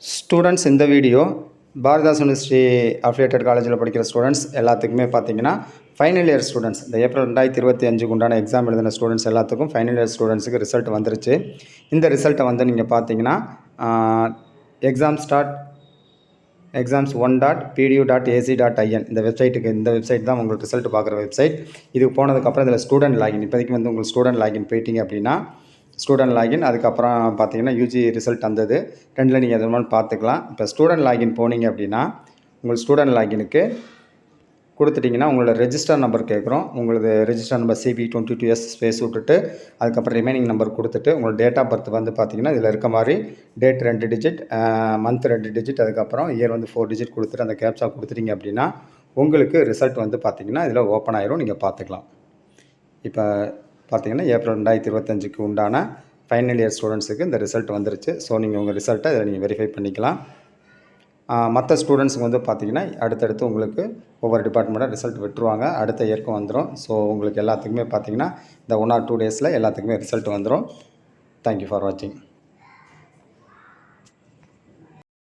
Students இந்த video Bharathidas university affiliated காலேஜில் படிக்கிற ஸ்டூடெண்ட்ஸ் எல்லாத்துக்குமே பார்த்தீங்கன்னா ஃபைனல் இயர் ஸ்டூடெண்ட்ஸ் இந்த ஏப்ரல் 2025 உண்டான எக்ஸாம் எழுதின ஸ்டூடெண்ட்ஸ் எல்லாத்துக்கும் ஃபைனல் இயர் ஸ்டூடெண்ட்ஸுக்கு ரிசல்ட் வந்துருச்சு. இந்த ரிசல்ட்டை வந்து நீங்கள் பார்த்தீங்கன்னா exams1.pdu.ac.in இந்த வெப்சைட் தான் உங்களுக்கு ரிசல்ட் பார்க்குற வெப்சைட். இதுக்கு போனதுக்கப்புறம் இதில் ஸ்டூடெண்ட் லாகின் இப்போதைக்கு வந்து உங்களுக்கு ஸ்டூடெண்ட் லாகின் போயிட்டீங்க அப்படின்னா ஸ்டூடெண்ட் லாகின் அதுக்கப்புறம் பார்த்தீங்கன்னா யூஜி ரிசல்ட் வந்தது. ரெண்டில் நீங்கள் எது மாதிரி பார்த்துக்கலாம். இப்போ ஸ்டூடெண்ட் லாகின் போனீங்க அப்படின்னா உங்கள் ஸ்டூடெண்ட் லாகினுக்கு கொடுத்துட்டிங்கன்னா உங்களோட ரெஜிஸ்டர் நம்பர் கேட்குறோம். உங்களது ரெஜிஸ்டர் நம்பர் CB22S ஸ்பேஸ் விட்டுட்டு அதுக்கப்புறம் ரிமைனிங் நம்பர் கொடுத்துட்டு உங்களோட டேட் ஆஃப் பர்த் வந்து பார்த்திங்கன்னா இதில் இருக்க மாதிரி டேட் 2 டிஜிட், மந்த் 2 டிஜிட், அதுக்கப்புறம் இயர் வந்து 4 டிஜிட் கொடுத்துட்டு அந்த கேப்சா கொடுத்துட்டிங்க அப்படின்னா உங்களுக்கு ரிசல்ட் வந்து பார்த்திங்கன்னா இதில் ஓப்பன் ஆயிரும். நீங்கள் பார்த்துக்கலாம். இப்போ பார்த்தீங்கன்னா ஏப்ரல் 2025க்கு உண்டான ஃபைனல் இயர் ஸ்டூடெண்ட்ஸுக்கு இந்த ரிசல்ட் வந்துருச்சு. ஸோ நீங்கள் உங்கள் ரிசல்ட்டை இதில் நீங்கள் வெரிஃபை பண்ணிக்கலாம். மற்ற ஸ்டூடெண்ட்ஸுக்கு வந்து பார்த்திங்கன்னா அடுத்தடுத்து உங்களுக்கு ஒவ்வொரு டிபார்ட்மெண்ட்டாக ரிசல்ட் விட்டுருவாங்க. அடுத்த இயர்க்கும் வந்துடும். ஸோ உங்களுக்கு எல்லாத்துக்குமே பார்த்திங்கன்னா இந்த 1 or 2 டேஸில் எல்லாத்துக்குமே ரிசல்ட் வந்துடும். தேங்க்யூ ஃபார் வாட்சிங்.